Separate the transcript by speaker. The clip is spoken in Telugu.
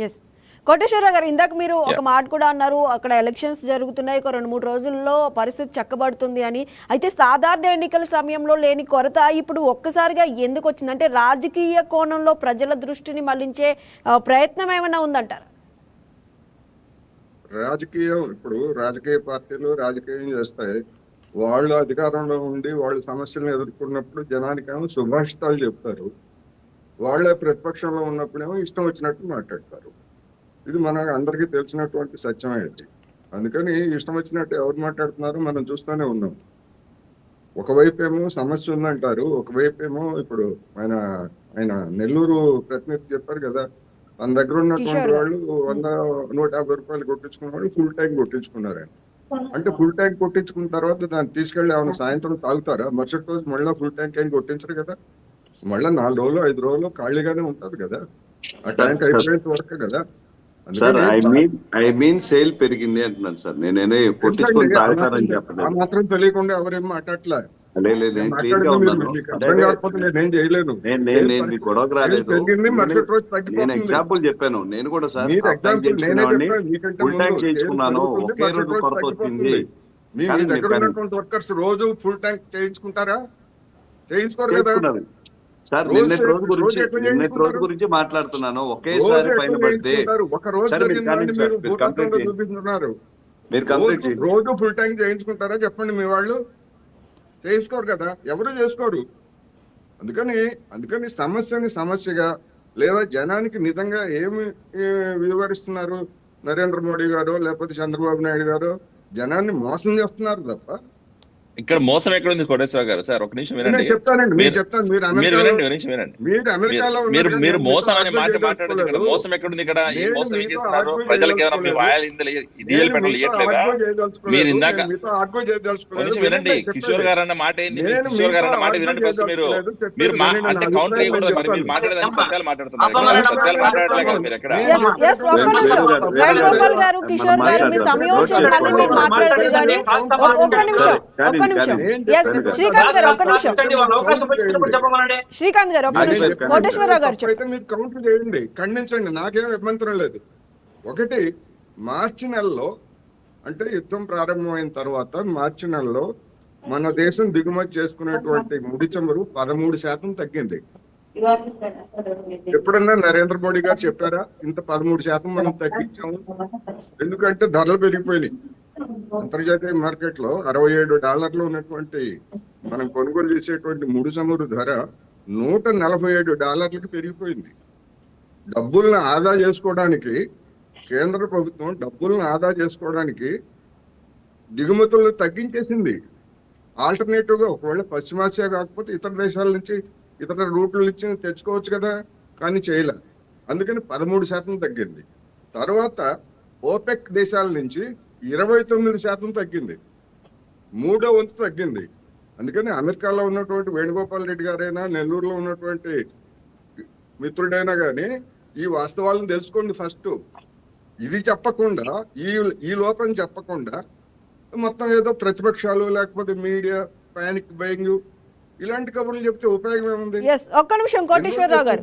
Speaker 1: ఎస్ కోటేశ్వరరావు గారు, ఇందాక మీరు ఒక మాట కూడా అన్నారు, అక్కడ ఎలక్షన్స్ జరుగుతున్నాయి, ఒక 2-3 రోజుల్లో పరిస్థితి చక్కబడుతుంది అని. అయితే సాధారణ ఎన్నికల సమయంలో లేని కొరత ఇప్పుడు ఒక్కసారిగా ఎందుకు వచ్చింది? అంటే రాజకీయ కోణంలో ప్రజల దృష్టిని మళ్లించే ప్రయత్నం ఏమైనా ఉందంటారా?
Speaker 2: ఇప్పుడు రాజకీయ పార్టీలు రాజకీయం చేస్తాయి. వాళ్ళు అధికారంలో ఉండి వాళ్ళు సమస్యలను ఎదుర్కొన్నప్పుడు జనానికేమో సుభాషితాలు చెప్తారు. వాళ్ళే ప్రతిపక్షంలో ఉన్నప్పుడేమో ఇష్టం వచ్చినట్టు మాట్లాడతారు. ఇది మనకు అందరికీ తెలిసినటువంటి సత్యమే ఇది. అందుకని ఇష్టం వచ్చినట్టు ఎవరు మాట్లాడుతున్నారో మనం చూస్తూనే ఉన్నాం. ఒకవైపు ఏమో సమస్య ఉందంటారు, ఒకవైపు ఏమో ఇప్పుడు ఆయన నెల్లూరు ప్రతినిధి చెప్పారు కదా, మన దగ్గర ఉన్నటువంటి వాళ్ళు 100-150 రూపాయలు కొట్టించుకున్న వాళ్ళు ఫుల్ ట్యాంక్ కొట్టించుకున్నారని. అంటే ఫుల్ ట్యాంక్ కొట్టించుకున్న తర్వాత దాన్ని తీసుకెళ్లి ఏమైనా సాయంత్రం తాగుతారా? మరుసటి రోజు మళ్ళీ ఫుల్ ట్యాంక్ ఏం కొట్టించరు కదా. మళ్ళీ 4 రోజులు 5 రోజులు ఖాళీగానే ఉంటది కదా, ఆ ట్యాంక్ అయిపోయేంత వరకు కదా.
Speaker 3: సార్ ఐ మీన్ సేల్ పెరిగింది అంటున్నాను సార్. నేనే కొట్టించుకొని తాగుతారని చెప్పలేదు.
Speaker 2: ఆ మాత్రం తెలియకుండా ఎవరేం మాట్లాడలే.
Speaker 3: నేను ఎగ్జాంపుల్ చెప్పాను. నేను కూడా సార్ ఫుల్ ట్యాంక్ చేయించుకున్నాను, ఒకే రోజు కొరత వచ్చింది.
Speaker 2: మీ దగ్గర ఉన్నటువంటి వర్కర్స్ రోజు ఫుల్ ట్యాంక్ చేయించుకుంటారా? చేయించుకోరు కదా
Speaker 3: సార్. నిన్నటి రోజు గురించి మాట్లాడుతున్నాను. ఒకేసారి పైన పడితే
Speaker 2: రోజు ఫుల్ ట్యాంక్ చేయించుకుంటారా చెప్పండి? మీ వాళ్ళు చేసుకోరు కదా, ఎవరు చేసుకోరు. అందుకని సమస్యగా లేదా జనానికి నిజంగా ఏమి వివరిస్తున్నారు నరేంద్ర మోడీ గారు లేకపోతే చంద్రబాబు నాయుడు గారు? జనాన్ని మోసం చేస్తున్నారు తప్ప
Speaker 4: ఇక్కడ మోసం ఎక్కడ ఉంది కోటేశ్వర గారు? సార్ ఒక నిమిషం వినండి,
Speaker 2: చెప్తానండి.
Speaker 4: మీరు మోసం అనే మాట మాట్లాడదు. ఇక్కడ మోసం ఎక్కడుంది? ఇక్కడ ఈ మోసం ఏం చేస్తున్నారు? ప్రజలకు ఏమైనా మీ వాయాలు ఇయ్యట్లేదా? మీరు ఇందాక కొంచెం వినండి, కిషోర్ గారు అన్న మాట ఏంది? కిషోర్ గారు అన్న మాట వినండి ఫస్ట్. మీరు అంటే కౌంటర్ చేయకూడదు. మరి మీరు మాట్లాడేదానికి సత్యాలు మాట్లాడుతున్నారు, సత్యాలు మాట్లాడలే కదా మీరు ఎక్కడ.
Speaker 1: వేణుగోపాల్ గారు, కిషోర్ గారు, మీ సమయం వచ్చినప్పుడు మీరు మాట్లాడతారు కానీ ఒక్క నిమిషం. శ్రీకాంత్ గారు ఒక్క నిమిషం. శ్రీకాంత్ గారు ఒక్క నిమిషం. కోటేశ్వరరావు గారు
Speaker 2: మీరు కౌంటర్ చేయండి, ఖండించండి, నాకేం అభ్యంతరం లేదు. ఒకటి, మార్చి నెలలో అంటే యుద్ధం ప్రారంభమైన తర్వాత మార్చి నెలలో మన దేశం దిగుమతి చేసుకునేటువంటి ముడి చమురు 13% తగ్గింది. ఎప్పుడన్నా నరేంద్ర మోడీ గారు చెప్పారా ఇంత 13% మనం తగ్గించాము? ఎందుకంటే ధరలు పెరిగిపోయినాయి. అంతర్జాతీయ మార్కెట్ లో $67 ఉన్నటువంటి మనం కొనుగోలు చేసేటువంటి ముడి చమురు ధర $147 పెరిగిపోయింది. డబ్బులను ఆదా చేసుకోవడానికి కేంద్ర ప్రభుత్వం దిగుమతులను తగ్గించేసింది. ఆల్టర్నేటివ్ గా ఒకవేళ పశ్చిమాసియా కాకపోతే ఇతర దేశాల నుంచి ఇతర రూట్ల నుంచి తెచ్చుకోవచ్చు కదా, కానీ చేయలే. అందుకని 13% తగ్గింది. తర్వాత ఓపెక్ దేశాల నుంచి 29% తగ్గింది, 3వ వంతు తగ్గింది. అందుకని అమెరికాలో ఉన్నటువంటి వేణుగోపాల్ రెడ్డి గారైనా నెల్లూరులో ఉన్నటువంటి మిత్రుడైనా కానీ ఈ వాస్తవాలను తెలుసుకోండి ఫస్ట్. ఇది చెప్పకుండా ఈ లోపం చెప్పకుండా మొత్తం ఏదో ప్రతిపక్షాలు లేకపోతే మీడియా పానిక్ బయింగ్ ఇలాంటి కబుర్లు చెప్తే ఉపయోగం ఏముంది?
Speaker 1: ఒక్క నిమిషం కోటేశ్వరరావు గారు.